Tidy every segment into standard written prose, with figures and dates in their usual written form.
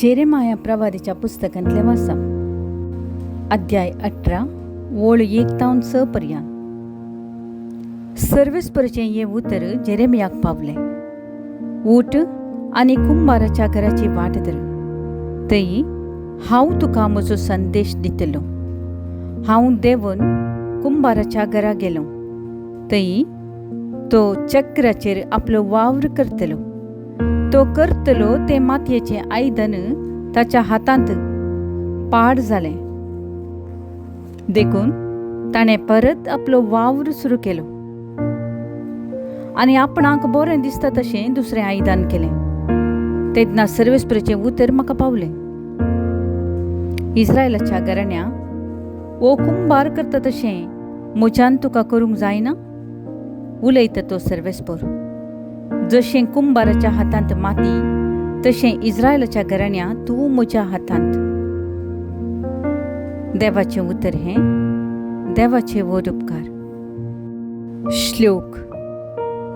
Jeremiah प्रवादीच्या पुस्तकांतले वाचप. अध्याय 18 ओळ 1 पर्यंत. सर्वेस्परचें हें उतर जेरेमियाक पावलें. उठ आनी कुंभाराच्या घराची वाट धर. थंय हांव तुका म्हजो संदेश दितलो. हांव देंवन कुंभाराच्या घरा गेलो. थंय तो चक्राचेर आपलो वावर करतलो. तो करतलो ते मातयेचें आयदन ताच्या हातांत पाड जालें. देखून ताणें परत आपलो वावर सुरू केलो आनी आपणाक बरें दिसता तशें दुसरें आयदन केलें. तेन्ना सर्वेस्परचें उतर म्हाका पावलें. इस्रायलाच्या घराण्या, ओ कुंभार करता तशें म्हज्यान तुका करूंक जायना? उलयता तो सर्वेस्पर. जशें कुंभाराच्या हातांत माती, तशें इस्रायलाच्या घराण्या तूं म्हज्या हातांत. देवाचें उतर हें. देवाचे वड उपकार. श्लोक.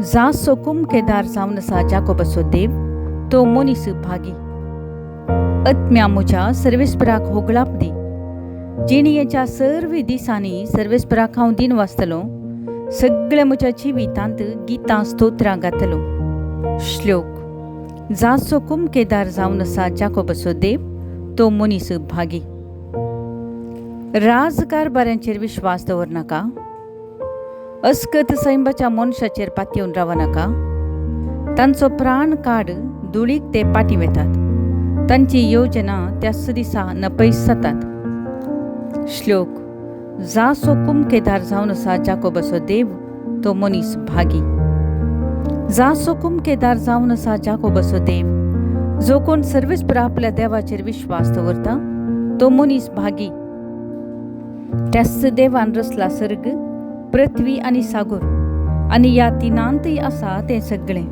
जासो कुमकेदार जावन आसा जाकोबाचो देव, तो मनीस भागी. आत्म्या म्हज्या सर्वेस्पराक होगळाप दी. जिणयेच्या सर्व दिसांनी सर्वेस्पराक हांव दिन वाचतलों. सगळ्या म्हज्या जिवितांत गितां स्तोत्रां गातलो. श्लोक. जासो कुमकेदार जावन आसा जाकोबाचो देव, तो मनीस भागी. राजकारबाऱ्यांचेर विश्वास दवरनाका. अस्कत सैमाच्या मनशाचेर पातयेवन रावनाका. तांचो प्राण काड धुळीक ते पाटी वेतात. तांची योजना त्या दिसा नपैस जातात. श्लोक. जासो कुमकेदार जावन आसा जाकोबाचो देव, तो मनीस भागी. जासो कुमकेदार जावन आसा जाकोबाचो देव, जो कोण सर्वेस्पर आपल्या देवाचेर विश्वास दवरता, तो मनीस भागी. त्याच देवान रचला सर्ग, पृथ्वी आनी सागर, आनी ह्या तिनांतय आसा तें सगळें.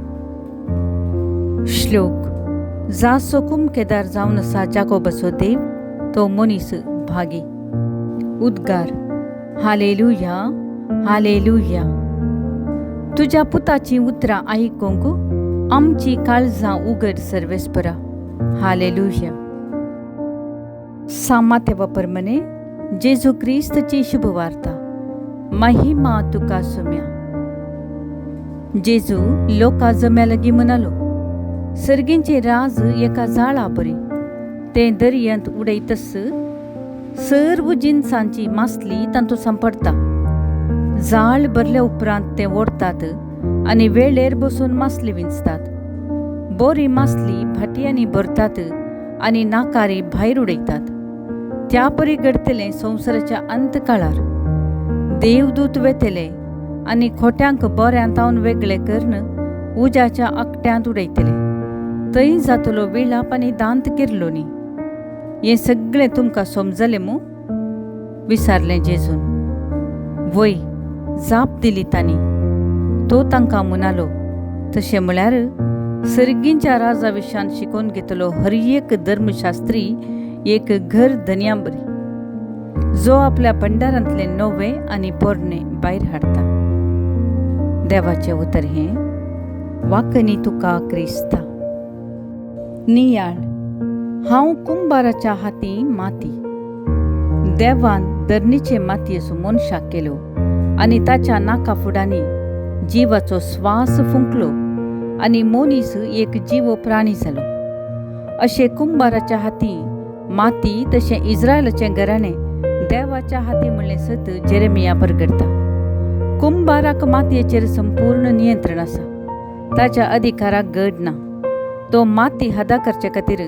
श्लोक. जासो कुमकेदार जावन आसा जाकोबाचो देव, तो मनीस भागी. उद्गार. Hallelujah, hallelujah. तुज्या पुताची उतरां आयकूंक आमची काळजां उगड सर्वेस्परा. हालेलुया. सामात्य परमने जेजू क्रिस्तची शुभ वार्ता. महिमा तुका सुम्या. जेजू लोका जम्या लागी म्हणालो, सर्गींचे राज एका जाळा परी. ते दर्यांत उडयतस सर्व जिन्सांची मासली तांतूं सांपडटा. जाळ भरल्या उपरांत ते ओडतात आनी वेळेर बसून मासली विंचतात. बरी मासली भाटयांनी भरतात आनी नाकारी भायर उडयतात. त्या परी घडतलें संवसाराच्या अंत काळार. देवदूत वेतले आनी खोट्यांक बऱ्यांतावन वेगळे करून उज्याच्या आकट्यांत उडयतले. थंय जातलो विलाप आनी दांत किर्लोनी. हें सगळें तुमकां समजलें मू? विचारलें जेजून. वय, जाप दिली तांणी. तो तांकां म्हणालो, तशें म्हळ्यार सर्गींच्या राजा विशयान शिकोवन घेतलो हर एक धर्मशास्त्री एक घर धन्या बरी, जो आपल्या भंडारांतले नवे आनी पोरणे भायर हाडटा. देवाचें उतर हें. वाकनी तुका क्रिस्ता. नियाळ. हांव कुंभाराच्या हाती माती. देवान धरणीचे मातयेचो मनशाक केलो आनी ताच्या नाका फुडांनी जिवाचो स्वास फुंकलो आनी मनीस एक जीव प्राणी जालो. अशें कुंभाराच्या हाती माती, तशें इस्रायलाचें घराणें देवाच्या हाती म्हणलें सत जेरेमिया परगडता. कुंभाराक मातयेचेर संपूर्ण नियंत्रण आसा. ताच्या अधिकाराक गड ना. तो माती हदा करचे खातीर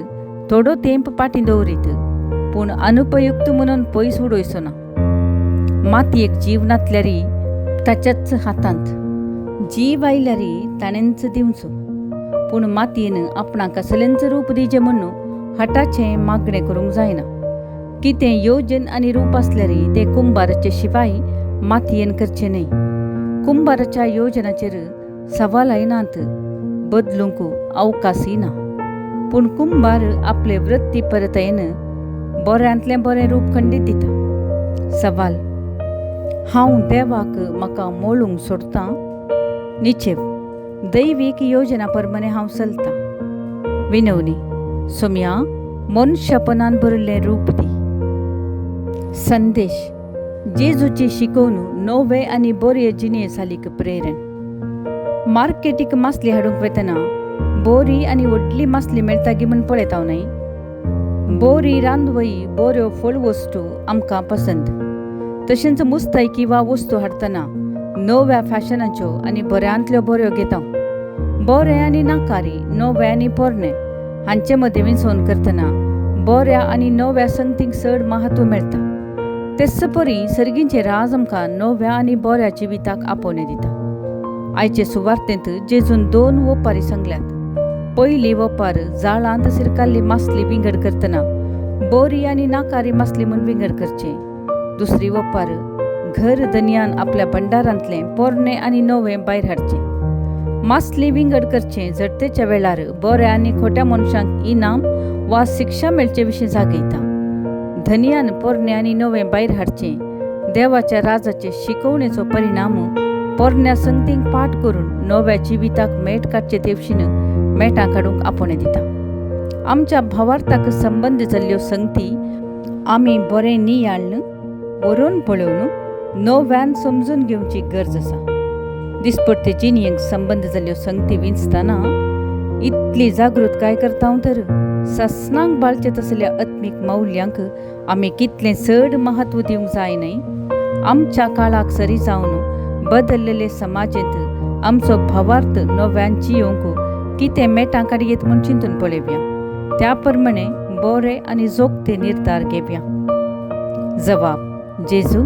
थोडो तेंप पाटी दवरीत, पूण अनुपयुक्त म्हणून पयस उडयचो ना. मातयेक जीव नातल्यारी ताच्याच हातांत. जीव आयल्यारी ताणेंच दिवचो. पूण मातयेन आपणाक कसलेंच रूप दिजें म्हणून हटाचें मागणें करूंक जायना. कितें योजन आनी रूप आसल्यारी ते कुंभाराचे शिवाय मातयेन करचें न्हय. कुंभाराच्या योजनाचेर सवाल येनात, बदलूंक अवकाशय ना. पूण कुंभार आपले वृत्ती परतयेन बऱ्यांतलें बरें रूप खंडीत दिता. सवाल. हांव देवाक म्हाका मोळूंक सोडटां? निचेव. दैवीक योजना प्रमाणे हांव चलतां. विनवणी. सोम्या, मनशापणान भरिल्लें रूप दी. संदेश. जेजूची शिकवणूक नवे आनी बरे जिणे सालीक प्रेरण. मार्केटीक मासली हाडूंक वेतना बोरी आनी व्हडली मासली मेळटा गी म्हूण पळयत हांव न्हय. बोरी रांदवई बऱ्यो फळ वस्तू आमकां पसंत. तशेंच मुस्तायकी वा वस्तू हाडटना नव्या फॅशनाच्यो आनी बऱ्यांतल्यो बऱ्यो घेता. बरें आनी नाकारी, नवें आनी पोरणें हांचे मदें विंचोवन करतना बऱ्या आनी नव्या संगतीक चड महत्व मेळटा. तेच परी सर्गींचें राज आमकां नव्या आनी बऱ्या जिविताक आपोवणें दिता. आयचे सुवार्तेंत जेजून 2 वपारी सांगल्यात. पयली वपार जाळांत सिरकाल्ली मासली विंगड करतना बरी आनी नाकारी मासली म्हूण विंगड करचें. दुसरी वपार घर धन्यान आपल्या भंडारांतलें पोरणें आनी नवें भायर हाडचें. मासली विंगड करचें जडतेच्या वेळार बऱ्या आनी खोट्या मनशांक इनाम वा शिक्षा मेळचे विशीं जागयता. धन्यान पोरणें आनी नवें भायर हाडचें देवाच्या राजाचे शिकवणेचो परिणाम पोरण्या संगतींक पाठ करून नव्या जिविताक मेट काडचे तेवशीन मेटां काडूंक आपोवणें दिता. आमच्या भावार्थाक संबंद जाल्ल्यो संगती आमी बरें नियाळन बरोवन पळोवन नव्यान समजून घेवची गरज आसा. दिसपट्टे जिणयेक संबंद जाल्ल्यो संगती विंचतना इतली जागृतकाय करता हांव तर ससनांक बाळचे तसल्या आत्मीक मौल्यांक आमी कितलें चड महत्व दिवंक जाय न्हय. आमच्या काळाक सरी जावन बदललेले समाजेंत आमचो भावार्थ नव्यान जियोंक कितें मेटां काडयेत म्हूण चिंतून पळयव्या. त्या प्रमाणे बरे आनी जोगते निर्धार घेवया. जवाब. जेजू,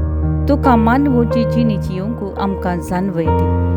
तुका मानवोची जिणी जियोंक आमकां जाणवय दी.